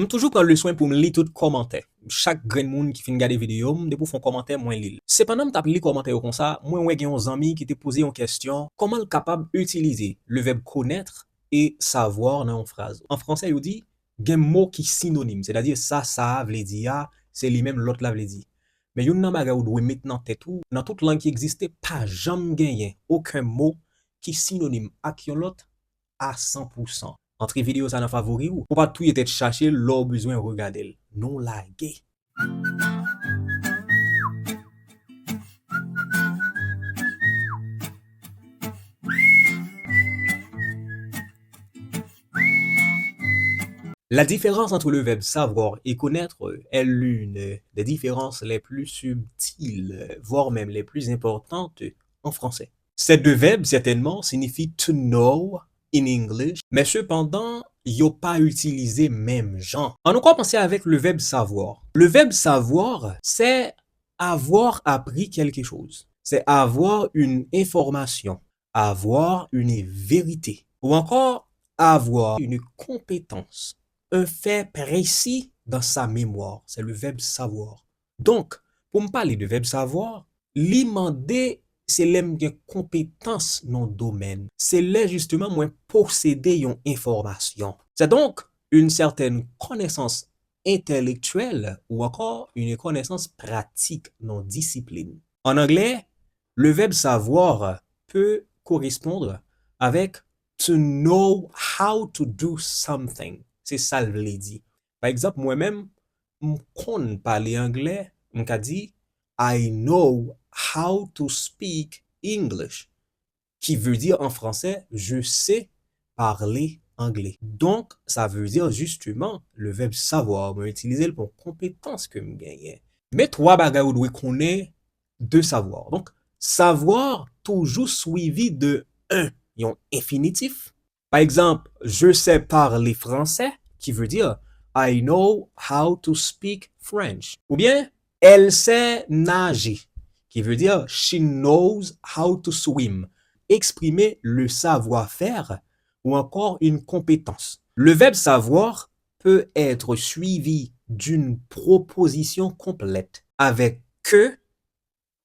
Toujours prendre le soin pour me lire tout commentaire. Chaque grain de monde qui fait regarder vidéo, me pour font commentaire moins lire. Cependant, me tape les commentaires comme ça, moi ouais gen un ami qui te posé une question, comment le capable utiliser le verbe connaître et savoir dans une phrase. En français, il dit gen mot qui synonyme, c'est-à-dire ça veut dire c'est lui-même l'autre la veut dire. Mais yon nan bagay ou doit mettre dans tête ou dans toute langue qui existait pas jamais gagné aucun mot qui synonyme avec l'autre à 100%. Entre vidéo ça nan favori ou pas tout était chercher l'or besoin regarder non laguer. La différence entre le verbe savoir et connaître est l'une des différences les plus subtiles, voire même les plus importantes en français. Ces deux verbes, certainement, signifient to know in English, mais cependant, yo pas utilisé même genre. On nous quoi penser avec le verbe savoir. Le verbe savoir, c'est avoir appris quelque chose. C'est avoir une information, avoir une vérité, ou encore avoir une compétence, un fait précis dans sa mémoire. C'est le verbe savoir. Donc, pour me parler de verbe savoir, l'imandé, c'est l'aime gen compétence dans le domaine. C'est là justement moi posséder une information. C'est donc une certaine connaissance intellectuelle ou encore une connaissance pratique dans discipline. En anglais, le verbe savoir peut correspondre avec to know how to do something. C'est ça le veut dire. Par exemple, moi-même, m'kon parler anglais, m'ka dit I know how to speak English, qui veut dire en français je sais parler anglais. Donc, ça veut dire justement le verbe savoir, mais utiliser pour compétence que me gagne. Mais trois bagages ou doit connaître de savoir. Donc, savoir toujours suivi de un infinitif. Par exemple, je sais parler français, qui veut dire I know how to speak French. Ou bien, elle sait nager, qui veut dire she knows how to swim. Exprimer le savoir-faire ou encore une compétence. Le verbe savoir peut être suivi d'une proposition complète avec que,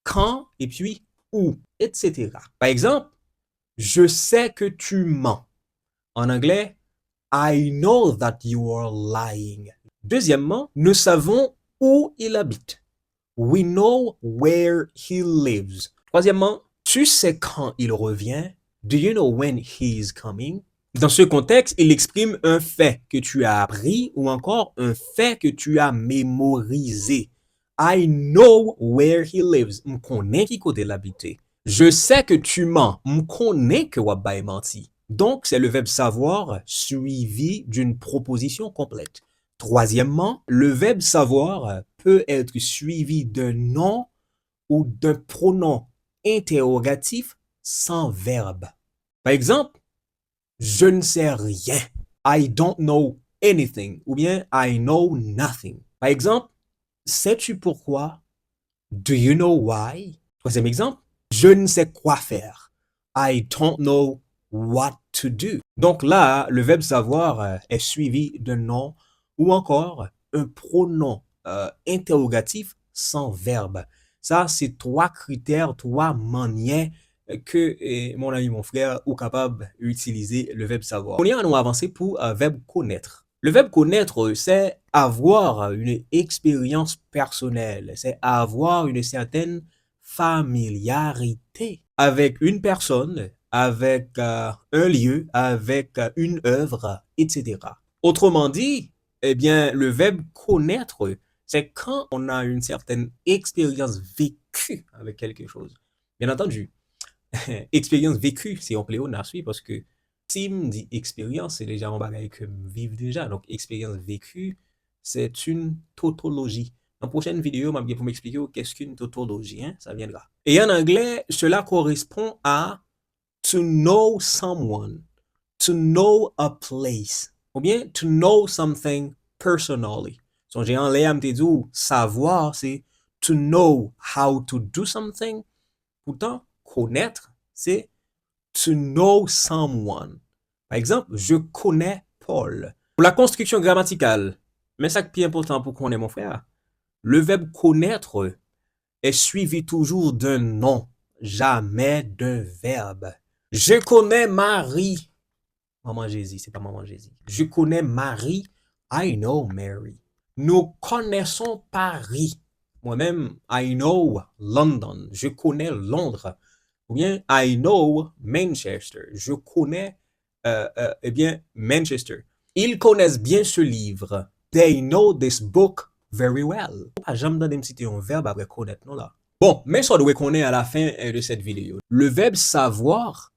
quand et puis où, etc. Par exemple, je sais que tu mens. En anglais, I know that you are lying. Deuxièmement, nous savons où il habite. We know where he lives. Troisièmement, tu sais quand il revient. Do you know when he is coming? Dans ce contexte, il exprime un fait que tu as appris ou encore un fait que tu as mémorisé. I know where he lives. M'konnais qui côté l'habiter. Je sais que tu mens. M'konnais que wabay menti. Donc, c'est le verbe savoir suivi d'une proposition complète. Troisièmement, le verbe savoir peut être suivi d'un nom ou d'un pronom interrogatif sans verbe. Par exemple, je ne sais rien. I don't know anything. Ou bien I know nothing. Par exemple, sais-tu pourquoi? Do you know why? Troisième exemple, je ne sais quoi faire. I don't know what to do. Donc là, le verbe savoir est suivi d'un nom ou encore un pronom interrogatif sans verbe. Ça, c'est trois critères, trois manières que mon ami, mon frère, ou capable d'utiliser le verbe savoir. On y a avancé pour verbe connaître. Le verbe connaître, c'est avoir une expérience personnelle, c'est avoir une certaine familiarité avec une personne, avec un lieu, avec une œuvre, etc. Autrement dit, eh bien, le verbe connaître, c'est quand on a une certaine expérience vécue avec quelque chose. Bien entendu, expérience vécue, c'est en pléonasme, parce que si me dit expérience, c'est déjà un bagage que me vive déjà. Donc, expérience vécue, c'est une tautologie. Dans la prochaine vidéo, je vais vous m'expliquer qu'est-ce qu'une tautologie, hein? Ça viendra. Et en anglais, cela correspond à to know someone, to know a place, ou bien to know something personally. Songez en l'air, me dit savoir, c'est to know how to do something. Pourtant, connaître, c'est to know someone. Par exemple, je connais Paul. Pour la construction grammaticale, Mais ça qui est important pour qu'on ait mon frère, le verbe connaître est suivi toujours d'un nom, jamais d'un verbe. Je connais Marie. Maman Jésus, c'est pas Maman Jésus. Je connais Marie. I know Mary. Nous connaissons Paris. Moi-même, I know London. Je connais Londres. Ou bien, I know Manchester. Je connais, eh bien, Manchester. Ils connaissent bien ce livre. They know this book very well. Pas jamais dans citer un verbe après connaître, non là. Bon, mais ça doit connaître à la fin de cette vidéo. Le verbe savoir,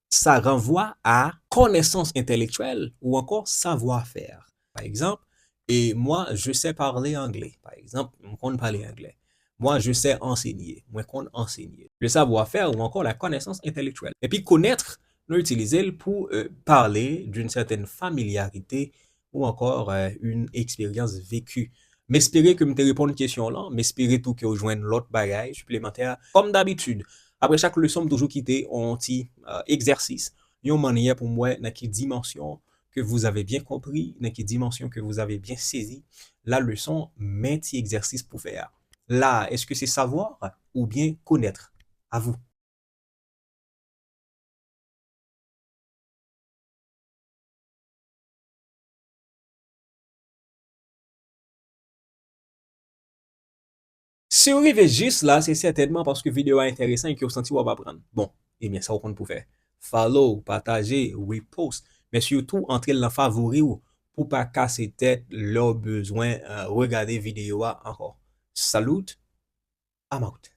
ça renvoie à connaissance intellectuelle ou encore savoir-faire. Par exemple, et moi, je sais parler anglais. Par exemple, on compte parler anglais. Moi, je sais enseigner. Moi, qu'on enseigner. Le savoir-faire ou encore la connaissance intellectuelle. Et puis, connaître, nous l'utilisons pour parler d'une certaine familiarité ou encore une expérience vécue. M'espérer que je te réponds à une question là, m'espérer tout que vous joignez l'autre bagage supplémentaire. Comme d'habitude, après chaque leçon, toujours quitter un petit exercice, une manière pour moi, dans quelle dimension que vous avez bien compris, dans quelle dimension que vous avez bien saisi la leçon, mais petit exercice pour faire. Là, est-ce que c'est savoir ou bien connaître? À vous. Si vous arrivez juste là, c'est certainement parce que la vidéo est intéressante et que vous sentez que vous apprendre. Bon, eh bien, ça vous pour faire. Follow, partager, repost, mais surtout, entrez dans favori pour pas casser tête leurs besoins, regarder vidéo encore. Salut, I'm out.